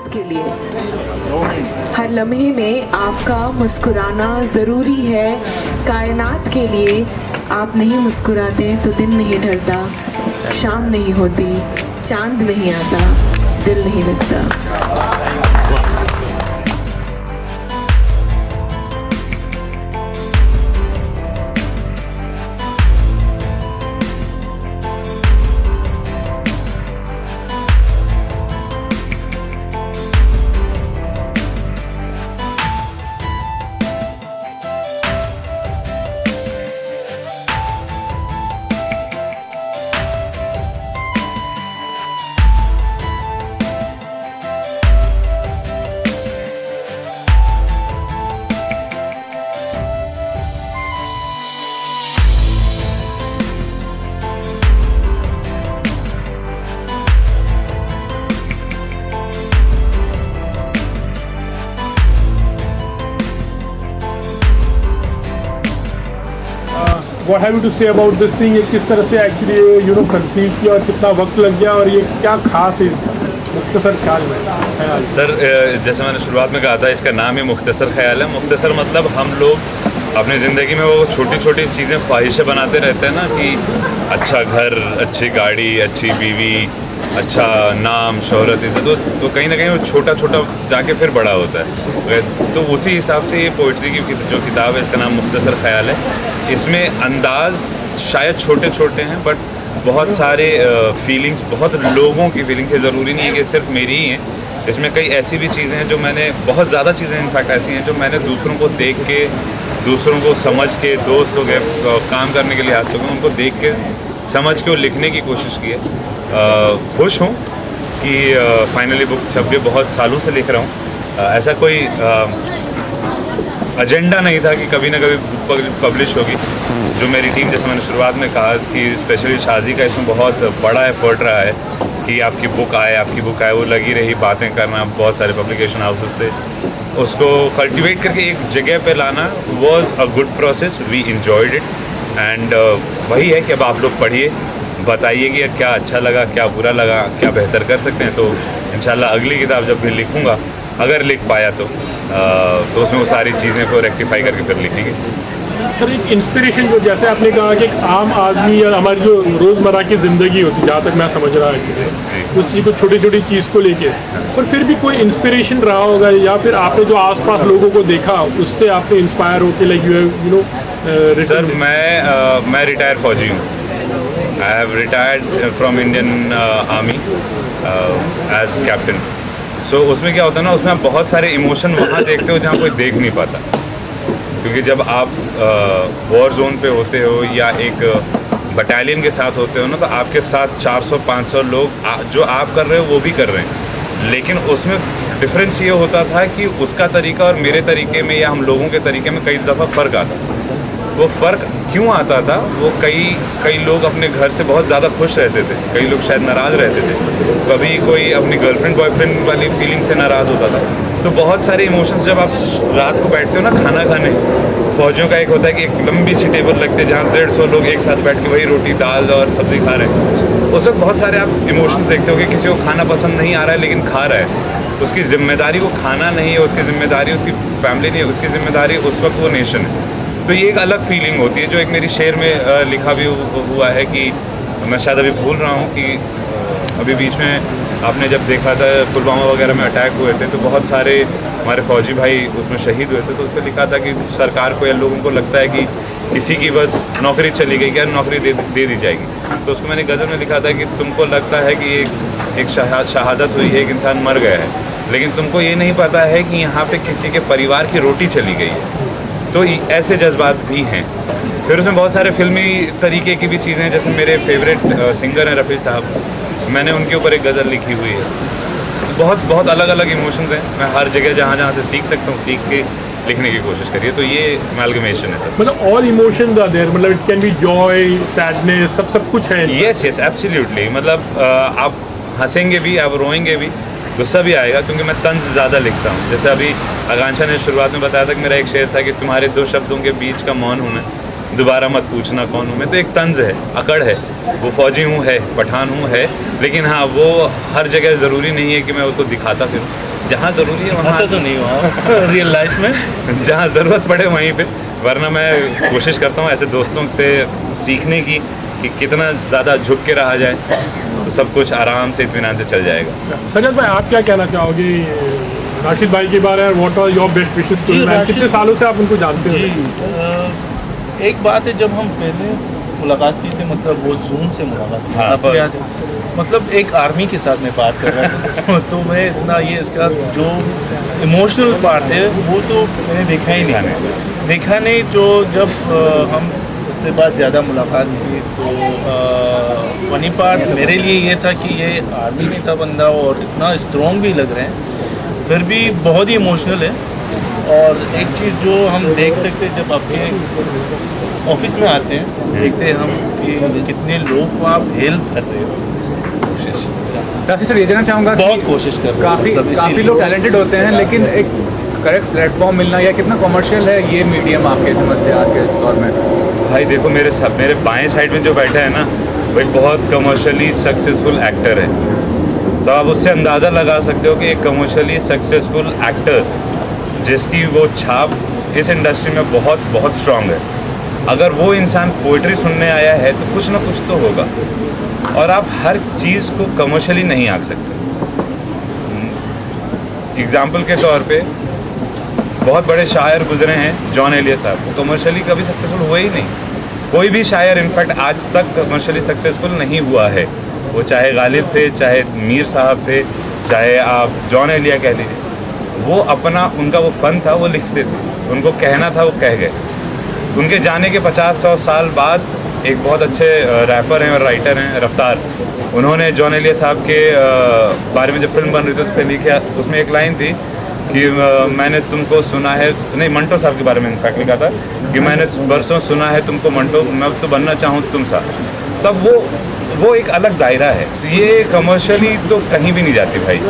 के लिए। हर लम्हे में आपका मुस्कुराना ज़रूरी है कायनात के लिए। आप नहीं मुस्कुराते तो दिन नहीं ढलता, शाम नहीं होती, चांद नहीं आता, दिल नहीं लगता। What have you to say about this thing? ये किस तरह से एक्चुअली कंसीव किया और कितना वक्त लग गया और ये क्या खास है मुख्तसर ख्याल में? सर जैसे मैंने शुरुआत में कहा था, इसका नाम ही मुख्तसर ख्याल है। मुख्तसर मतलब हम लोग अपनी ज़िंदगी में वो छोटी छोटी चीज़ें ख्वाहिशें बनाते रहते हैं ना, कि अच्छा घर, अच्छी गाड़ी, अच्छी बीवी, अच्छा नाम, शोहरत, इज़्ज़त, तो कहीं ना कहीं वो छोटा छोटा जाके फिर बड़ा होता है। तो उसी हिसाब से ये पोइट्री की जो किताब है, इसका नाम मुख्तसर ख्याल है। इसमें अंदाज शायद छोटे छोटे हैं, बट बहुत सारे फीलिंग्स, बहुत लोगों की फीलिंग्स है। ज़रूरी नहीं है कि सिर्फ मेरी ही हैं। इसमें कई ऐसी भी चीज़ें हैं जो मैंने, बहुत ज़्यादा चीज़ें इनफैक्ट ऐसी हैं जो मैंने दूसरों को देख के, दूसरों को समझ के, दोस्त हो गए, काम करने के लिए हाथ हो गए, उनको देख के, समझ के, वो लिखने की कोशिश की है। खुश हूँ कि फाइनली बुक छप के, बहुत सालों से लिख रहा हूँ। ऐसा कोई एजेंडा नहीं था कि कभी ना कभी बुक पब्लिश होगी। जो मेरी टीम, जैसे मैंने शुरुआत में कहा कि स्पेशली शाजी का इसमें बहुत बड़ा एफर्ट रहा है कि आपकी बुक आए, वो लगी रही बातें करना बहुत सारे पब्लिकेशन हाउसेस से, उसको कल्टिवेट करके एक जगह पे लाना was a good process. We enjoyed it and वही है कि अब आप लोग पढ़िए, बताइए कि क्या अच्छा लगा, क्या बुरा लगा, क्या बेहतर कर सकते हैं। तो इंशाल्लाह अगली किताब जब भी लिखूँगा, अगर लिख पाया तो उसमें वो सारी चीज़ें को रेक्टिफाई करके फिर लिखेंगे। सर एक इंस्पिरेशन, जो जैसे आपने कहा कि एक आम आदमी या हमारी जो रोज़मर्रा की ज़िंदगी होती है, जहाँ तक मैं समझ रहा हूँ, उस चीज़ को, छोटी छोटी चीज़ को लेके, पर फिर भी कोई इंस्पिरेशन रहा होगा, या फिर आपने जो आसपास लोगों को देखा उससे आपने इंस्पायर होकर लाइक सर मैं रिटायर्ड फौजी हूँ। I have retired from Indian army as captain. So उसमें क्या होता है ना, उसमें आप बहुत सारे इमोशन वहाँ देखते हो जहाँ कोई देख नहीं पाता, क्योंकि जब आप वॉर जोन पे होते हो या एक बटालियन के साथ होते हो ना, तो आपके साथ 400-500 लोग जो आप कर रहे हो वो भी कर रहे हैं। लेकिन उसमें डिफरेंस ये होता था कि उसका तरीका और मेरे तरीके में या हम लोगों के तरीके में कई दफ़ा फ़र्क आता। वो फ़र्क क्यों आता था? वो कई लोग अपने घर से बहुत ज़्यादा खुश रहते थे, कई लोग शायद नाराज़ रहते थे, कभी कोई अपनी गर्लफ्रेंड बॉयफ्रेंड वाली फीलिंग से नाराज़ होता था। तो बहुत सारे इमोशंस, जब आप रात को बैठते हो ना खाना खाने, फ़ौजियों का एक होता है कि एक लंबी सी टेबल लगती है जहाँ 150 लोग एक साथ बैठ के वही रोटी, दाल और सब्ज़ी खा रहे हैं। उस वक्त बहुत सारे आप इमोशंस देखते हो कि किसी को खाना पसंद नहीं आ रहा है लेकिन खा रहा है। उसकी ज़िम्मेदारी वो खाना नहीं है, उसकी ज़िम्मेदारी उसकी फैमिली नहीं है, उसकी ज़िम्मेदारी उस वक्त वो नेशन है। तो ये एक अलग फीलिंग होती है, जो एक मेरी शेर में लिखा भी हुआ है कि मैं शायद अभी भूल रहा हूँ कि अभी बीच में आपने जब देखा था पुलवामा वगैरह में अटैक हुए थे, तो बहुत सारे हमारे फौजी भाई उसमें शहीद हुए थे। तो उस पर लिखा था कि सरकार को या लोगों को लगता है कि किसी की बस नौकरी चली गई, क्या नौकरी दे दी जाएगी। तो उसको मैंने गज़ल में लिखा था कि तुमको लगता है कि एक शहादत हुई है, एक इंसान मर गया है, लेकिन तुमको ये नहीं पता है कि यहाँ पे किसी के परिवार की रोटी चली गई है। तो ऐसे जज्बात भी हैं। फिर उसमें बहुत सारे फिल्मी तरीके की भी चीज़ें हैं, जैसे मेरे फेवरेट सिंगर हैं रफ़ी साहब, मैंने उनके ऊपर एक गज़ल लिखी हुई है। बहुत अलग अलग इमोशंस हैं। मैं हर जगह जहाँ से सीख सकता हूँ, सीख के लिखने की कोशिश करिए। तो ये अमैलगमेशन है सर। मतलब ऑल इमोशंस आर देयर, मतलब it can be Joy, sadness, सब कुछ है। Yes absolutely. मतलब आप हंसेंगे भी, आप रोएंगे भी, गुस्सा भी आएगा, क्योंकि मैं तंज ज़्यादा लिखता हूँ। जैसे अभी आकांक्षा ने शुरुआत में बताया था कि मेरा एक शेर था कि तुम्हारे दो शब्दों के बीच का मौन हूँ मैं, दोबारा मत पूछना कौन हूँ मैं। तो एक तंज है, अकड़ है, वो फौजी हूँ है, पठान हूँ है, लेकिन हाँ वो हर जगह ज़रूरी नहीं है कि मैं उसको दिखाता फिरूँ। जहाँ ज़रूरी है वहाँ तो नहीं हुआ रियल लाइफ में, जहाँ ज़रूरत पड़े वहीं पे, वरना मैं कोशिश करता हूँ ऐसे दोस्तों से सीखने की कि कितना ज़्यादा झुक के रहा जाए तो सब कुछ आराम से इत्मीनान से चल जाएगा। सजद भाई, आप क्या कहना चाहोगे राशिद भाई के बारे में? What are your best wishes to him? कितने सालों से आप उनको जानते हो? जी, एक बात है, जब हम पहले मुलाकात की थी, मतलब वो जूम से मुलाकात की, हाँ, आपको याद है? मतलब एक आर्मी के साथ मैं बात कर रहा था तो मैं इतना ये इसका जो इमोशनल पार्ट है वो तो मैंने देखा ही नहीं। जो जब हम उससे बाद ज़्यादा मुलाकात की तो फनी पार्ट मेरे लिए ये था कि ये आर्मी में था बंदा और इतना स्ट्रॉन्ग भी लग रहे हैं, फिर भी बहुत ही इमोशनल है। और एक चीज़ जो हम देख सकते हैं जब आपके ऑफिस में आते हैं, देखते हैं हम कि कितने लोग को आप हेल्प करते हो। राशिद सर, ये जानना चाहूँगा बहुत कोशिश कर रहे हैं, काफ़ी लोग टैलेंटेड होते हैं, लेकिन एक करेक्ट प्लेटफॉर्म मिलना या कितना कमर्शियल है ये मीडियम आपके समझ से आज के दौर में? भाई देखो, मेरे बाएं साइड में जो बैठा है ना, वो एक बहुत कमर्शियली सक्सेसफुल एक्टर है। तो आप उससे अंदाज़ा लगा सकते हो कि एक कमर्शियली सक्सेसफुल एक्टर जिसकी वो छाप इस इंडस्ट्री में बहुत बहुत स्ट्रांग है, अगर वो इंसान पोइट्री सुनने आया है तो कुछ ना कुछ तो होगा। और आप हर चीज़ को कमर्शियली नहीं आंक सकते। एग्जाम्पल के तौर पे बहुत बड़े शायर गुजरे हैं, जॉन एलियट साहब, वो कमर्शियली कभी सक्सेसफुल हुए ही नहीं। कोई भी शायर इनफैक्ट आज तक कमर्शियली सक्सेसफुल नहीं हुआ है। वो चाहे गालिब थे, चाहे मीर साहब थे, चाहे आप जॉन एलिया कह लीजिए, वो अपना उनका वो फ़न था, वो लिखते थे, उनको कहना था, वो कह गए। उनके जाने के 50-100 साल बाद एक बहुत अच्छे रैपर हैं और राइटर हैं, रफ्तार, उन्होंने जॉन एलिया साहब के बारे में जब फिल्म बन रही थी उस पर लिखा, उसमें एक लाइन थी कि मैंने तुमको सुना है, नहीं मंटो साहब के बारे में इनफैक्ट लिखा था कि मैंने बरसों सुना है तुमको मंटो, मैं तो बनना चाहूँ तुम सा। तब वो एक अलग दायरा है। तो ये कमर्शियली तो कहीं भी नहीं जाती भाई,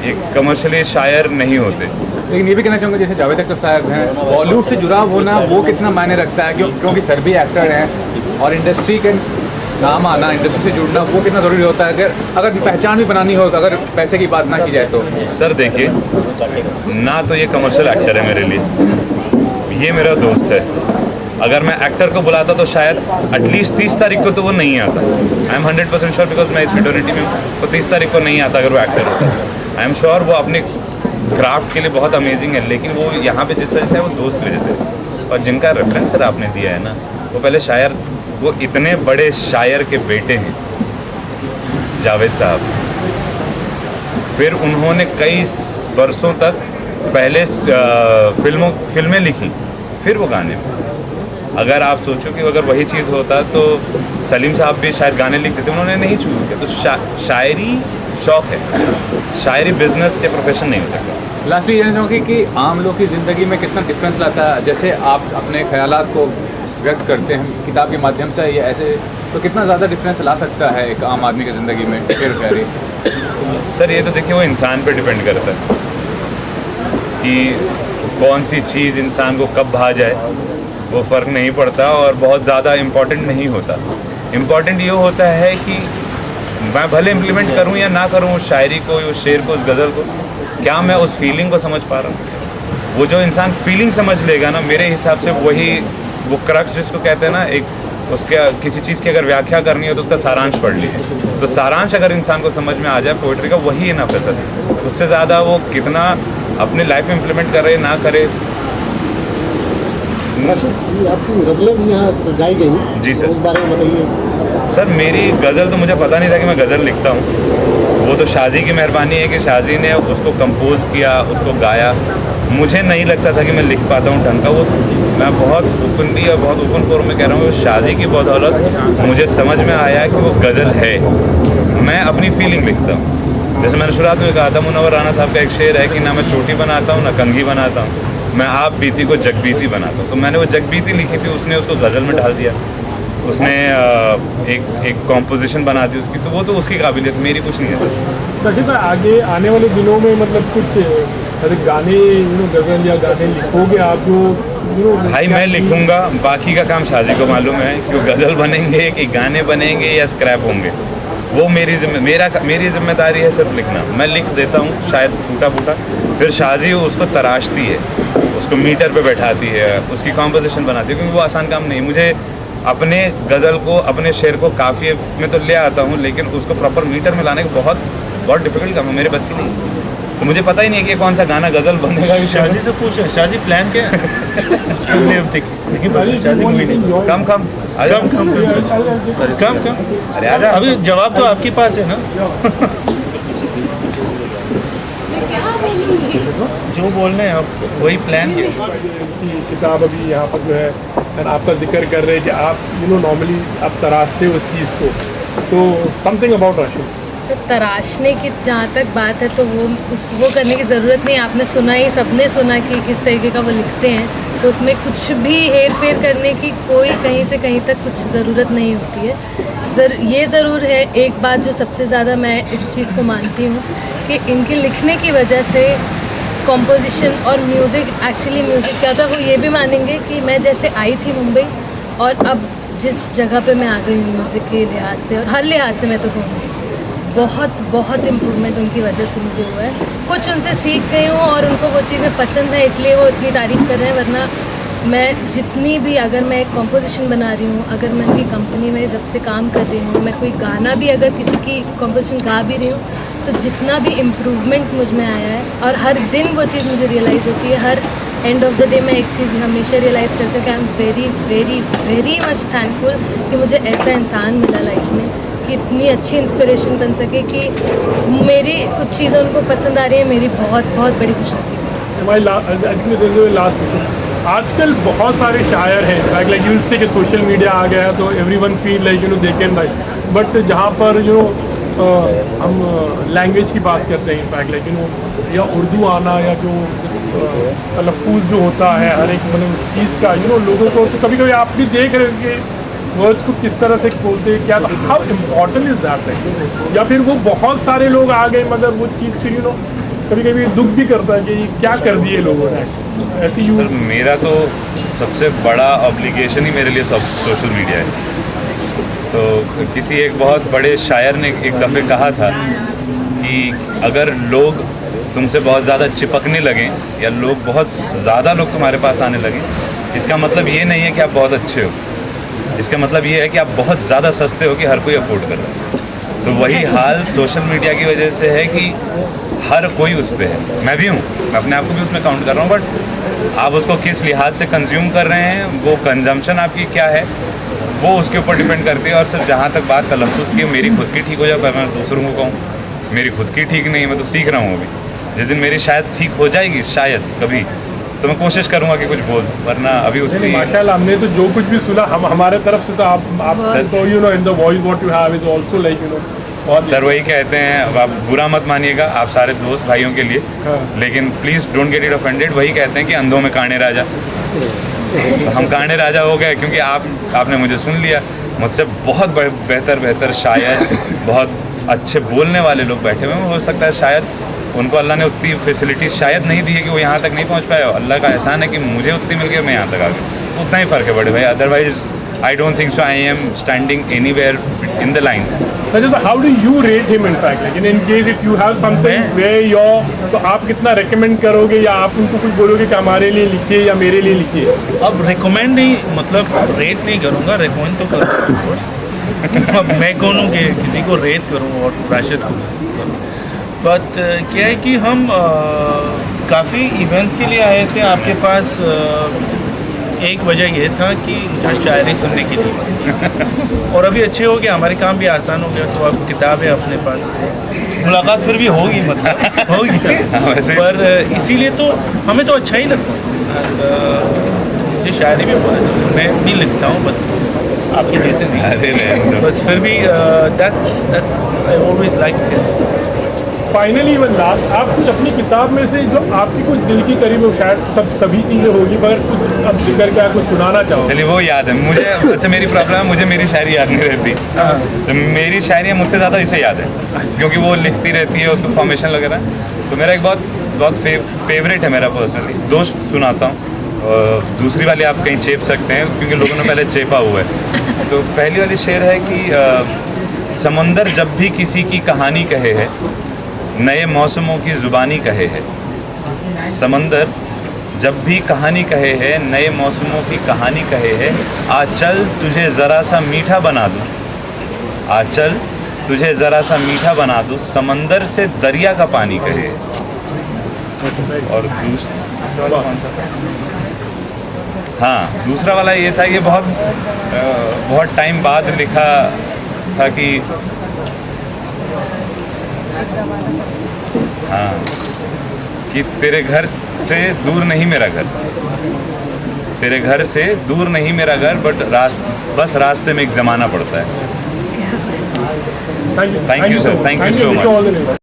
ये कमर्शियली शायर नहीं होते। लेकिन ये भी कहना चाहूँगा जैसे जावेद अख्तर साहब हैं, बॉलीवुड से जुड़ाव होना वो कितना मायने रखता है? क्योंकि सर भी एक्टर हैं और इंडस्ट्री के नाम आना, इंडस्ट्री से जुड़ना वो कितना ज़रूरी होता है अगर पहचान भी बनानी हो, अगर पैसे की बात ना की जाए तो? सर देखिए, ना तो ये कमर्शियल एक्टर है मेरे लिए, ये मेरा दोस्त है। अगर मैं एक्टर को बुलाता तो शायद एटलीस्ट 30 तारीख को तो वो नहीं आता। आई एम 100% श्योर, बिकॉज मैं इस फ्रेटर्निटी में हूँ, तो 30 तारीख को नहीं आता अगर वो एक्टर होता। आई एम श्योर वो अपने क्राफ्ट के लिए बहुत अमेजिंग है, लेकिन वो यहाँ पे जिस वजह से है वो दोस्त की वजह से। और जिनका रेफरेंस सर आपने दिया है ना, वो पहले शायर, वो इतने बड़े शायर के बेटे हैं जावेद साहब, फिर उन्होंने कई बरसों तक पहले फिल्में लिखी, फिर वो गाने में। अगर आप सोचो कि अगर वही चीज़ होता तो सलीम साहब भी शायद गाने लिखते थे, उन्होंने नहीं चूज़ किया। तो शायरी शौक़ है, शायरी बिजनेस से प्रोफेशन नहीं हो सकता। लास्टली ये जानना चाहूँगी कि आम लोग की ज़िंदगी में कितना डिफरेंस लाता है, जैसे आप अपने ख्यालात को व्यक्त करते हैं किताब के माध्यम से या ऐसे, तो कितना ज़्यादा डिफरेंस ला सकता है एक आम आदमी की ज़िंदगी में शेर शायरी? सर ये तो देखिए वो इंसान पे डिपेंड करता है कि कौन सी चीज़ इंसान को कब भा जाए, वो फ़र्क नहीं पड़ता और बहुत ज़्यादा इम्पॉर्टेंट नहीं होता। इम्पॉर्टेंट ये होता है कि मैं भले इम्प्लीमेंट करूं या ना करूं उस शायरी को, उस शेर को, उस गज़ल को, क्या मैं उस फीलिंग को समझ पा रहा हूं। वो जो इंसान फीलिंग समझ लेगा ना, मेरे हिसाब से वही वो क्रक्स जिसको कहते हैं ना, एक उसके किसी चीज़ की अगर व्याख्या करनी हो तो उसका सारांश पढ़ लीजिए। तो सारांश अगर इंसान को समझ में आ जाए पोइट्री का, वही इनफ है सर। उससे ज़्यादा वो कितना अपनी लाइफ में इम्प्लीमेंट करे ना करे। आपकी गज़लें भी यहाँ गाई गई जी सर, उस बारे में बताइए। सर मेरी गज़ल तो मुझे पता नहीं था कि मैं गज़ल लिखता हूँ। वो तो शाहजी की मेहरबानी है कि शाहजी ने उसको कंपोज़ किया, उसको गाया। मुझे नहीं लगता था कि मैं लिख पाता हूँ ढंग का। वो मैं बहुत ओपनली और बहुत ओपन फोरम में कह रहा हूँ, शाहजी की बदौलत मुझे समझ में आया कि वो गज़ल है। मैं अपनी फीलिंग लिखता हूँ। जैसे मैंने शुरुआत में कहा था, मुनव्वर राना साहब का एक शेर है कि ना मैं चोटी बनाता हूँ ना कंघी बनाता हूँ, मैं आप बीती को जगबीती बनाता हूँ। तो मैंने वो जगबीती लिखी थी, उसने उसको गज़ल में ढाल दिया, उसने एक कॉम्पोजिशन बना दी उसकी। तो वो तो उसकी काबिलियत, मेरी कुछ नहीं है। राशिद भाई, आगे आने वाले दिनों में मतलब कुछ गाने गज़ल या गाने लिखोगे आप जो भाई मैं लिखूंगा, बाकी का काम शाहजी को मालूम है कि वो गज़ल बनेंगे कि गाने बनेंगे या स्क्रैप होंगे। वो मेरी जिम्मेदारी है सिर्फ लिखना। मैं लिख देता हूँ शायद टूटा फूटा, फिर शाजी उसको तराशती है, उसको मीटर पे बैठाती है, उसकी कॉम्पोजिशन बनाती है, क्योंकि वो आसान काम नहीं। मुझे अपने गज़ल को, अपने शेर को काफ़िए में तो ले आता हूँ, लेकिन उसको प्रॉपर मीटर में लाने का बहुत डिफिकल्ट काम है, मेरे बस की नहीं। तो मुझे पता ही नहीं कि कौन सा गाना गज़ल बनेगा। शाजी से पूछे, शाजी प्लान क्या है? शाजी कोई नहीं। कम अरे आजा, अभी जवाब तो आपके पास है ना। जो बोल रहे हैं आप वही प्लान किया। किताब अभी यहाँ पर जो है and आपका जिक्र कर रहे हैं कि आप नॉर्मली आप तराशते हो उस चीज़ को, तो समथिंग अबाउट राशिद। सर, तराशने की जहाँ तक बात है तो वो करने की ज़रूरत नहीं। आपने सुना ही, सबने सुना कि किस तरीके का वो लिखते हैं, तो उसमें कुछ भी हेर फेर करने की कोई कहीं से कहीं तक कुछ ज़रूरत नहीं होती है। ये ज़रूर है एक बात जो सबसे ज़्यादा मैं इस चीज़ को मानती हूँ कि इनके लिखने की वजह से कॉम्पोजिशन और म्यूज़िक, एक्चुअली म्यूज़िक क्या था वो ये भी मानेंगे कि मैं जैसे आई थी मुंबई और अब जिस जगह पे मैं आ गई हूँ म्यूज़िक के लिहाज से और हर लिहाज से, मैं तो कहूँगी बहुत इम्प्रूवमेंट उनकी वजह से मुझे हुआ है। कुछ उनसे सीख गई हूँ और उनको वो चीज़ें पसंद है, इसलिए वो इतनी तारीफ़ कर रहे हैं। वरना मैं जितनी भी, अगर मैं एक कॉम्पोजिशन बना रही हूँ, अगर मैं उनकी कंपनी में जब से काम कर रही हूँ, मैं कोई गाना भी अगर किसी की कॉम्पोजिशन गा भी रही हूँ, तो जितना भी इम्प्रूवमेंट मुझ में आया है और हर दिन वो चीज़ मुझे रियलाइज़ होती है। Her end of the day मैं एक चीज़ हमेशा रियलाइज़ करती हूँ कि I am very very very much thankful कि मुझे ऐसा इंसान मिला लाइफ में कि इतनी अच्छी इंस्पिरेशन बन सके कि मेरी कुछ चीज़ें उनको पसंद आ रही है, मेरी बहुत बड़ी खुशनसीबी है। आजकल बहुत सारे शायर हैं, लाइक यू से कि सोशल मीडिया आ गया है तो everyone feel like they can write, but जहाँ पर हम लैंग्वेज की बात करते हैं, इनफैक्ट लाइक या उर्दू आना या जो तलफ़्फ़ुज़ जो होता है हर एक मतलब चीज़ का लोगों को, तो कभी कभी आप भी देख रहे हो कि वर्ड्स को किस तरह से बोलते हैं, क्या हाउ इम्पोर्टेंट इज दैट है, या फिर वो बहुत सारे लोग आ गए मगर वो चीज़ से कभी कभी दुख भी करता है कि क्या कर दिए लोगों ने ऐसी सर, मेरा तो सबसे बड़ा ऑब्लिगेशन ही मेरे लिए सोशल मीडिया है। तो किसी एक बहुत बड़े शायर ने एक दफ़े कहा था कि अगर लोग तुमसे बहुत ज़्यादा चिपकने लगें या लोग बहुत ज़्यादा लोग तुम्हारे पास आने लगें, इसका मतलब ये नहीं है कि आप बहुत अच्छे हो, इसका मतलब ये है कि आप बहुत ज़्यादा सस्ते हो कि हर कोई अफोर्ड कर रहा है। तो वही हाल सोशल मीडिया की वजह से है कि हर कोई उस पर है। मैं भी हूँ, मैं अपने आप को भी उसमें काउंट कर रहा हूँ, बट आप उसको किस लिहाज से कंज्यूम कर रहे हैं, वो कंजम्पशन आपकी क्या है, वो उसके ऊपर डिपेंड करती है। और सिर्फ जहाँ तक बात तलफ़्फ़ुज़ की, मेरी खुद की ठीक हो जाए मैं दूसरों को कहूँ मेरी खुद की ठीक नहीं है, मैं तो सीख रहा हूँ अभी। जिस दिन मेरी शायद ठीक हो जाएगी, शायद कभी, तो मैं कोशिश करूंगा कि कुछ बोल, वरना अभी उतनी। माशाल्लाह, हमने तो जो कुछ भी सुना हमारे तरफ से तो आप तो in the voice what you have is also like sir वही कहते हैं, अब आप बुरा मत मानिएगा, आप सारे दोस्त भाइयों के लिए, लेकिन please don't get it offended. वही कहते हैं कि अंधों में काने राजा, तो हम काने राजा हो गए क्योंकि आपने मुझे सुन लिया। मुझसे बहुत बेहतर शायर, बहुत अच्छे बोलने वाले लोग बैठे हुए हैं। हो सकता है शायद उनको अल्लाह ने उतनी फैसिलिटी शायद नहीं दी है कि वो यहाँ तक नहीं पहुँच पाए। अल्लाह का एहसान है कि मुझे उतनी मिल गई, मैं यहाँ तक आ गया। उतना ही फ़र्क है बड़े भाई, otherwise I don't think so I am standing anywhere in the line. How do you rate him in fact, लेकिन in case if you have something where your, तो आप कितना रेकमेंड करोगे या आप उनको कुछ बोलोगे कि हमारे लिए लिखिए या मेरे लिए लिखिए? अब रिकमेंड नहीं, मतलब रेट नहीं करूँगा, रिकमेंड तो करूँगा। अब मैं कौन हूँ कि किसी को रेट करूँ और राशिद को करूँ। बट क्या है कि हम काफ़ी इवेंट्स के लिए आए थे आपके पास। एक वजह ये था कि शायरी सुनने के लिए और अभी अच्छे हो गया, हमारे काम भी आसान हो गया, तो अब किताब है अपने पास, मुलाकात फिर भी होगी, मतलब होगी। पर इसीलिए तो हमें तो अच्छा ही लगता है। मुझे शायरी भी बहुत अच्छी है, मैं भी लिखता हूँ, बट आपके जैसे नहीं, बस फिर भी that's I always like this. Finally one last, आप कुछ अपनी किताब में से जो आपकी कुछ दिल की करीब हो, शायद सभी चीज़ें होगी, मगर कुछ अब जिक्र क्या कुछ सुनाना चाहो? चलिए वो याद है मुझे। अच्छा, मेरी प्रॉब्लम है, मुझे मेरी शायरी याद नहीं रहती। तो मेरी शायरी मुझसे ज़्यादा इसे याद है क्योंकि वो लिखती रहती है, उसको फॉर्मेशन वगैरह। तो मेरा एक बहुत फेवरेट है मेरा पर्सनली, दोस्त सुनाता हूँ। दूसरी वाली आप कहीं चेप सकते हैं क्योंकि लोगों ने पहले चेपा हुआ है। तो पहली वाली शेर है कि समंदर जब भी किसी की कहानी कहे है, नए मौसमों की ज़ुबानी कहे है। समंदर जब भी कहानी कहे है, नए मौसमों की कहानी कहे है। आ चल तुझे ज़रा सा मीठा बना दूँ, आ चल तुझे ज़रा सा मीठा बना दूँ, समंदर से दरिया का पानी कहे है। और दूसरा कौन सा था? हाँ, दूसरा वाला ये था, ये बहुत टाइम बाद लिखा था कि हाँ, कि तेरे घर से दूर नहीं मेरा घर, तेरे घर से दूर नहीं मेरा घर, बस रास्ते में एक ज़माना पड़ता है। Thank you Thank you, sir. Thank you so much.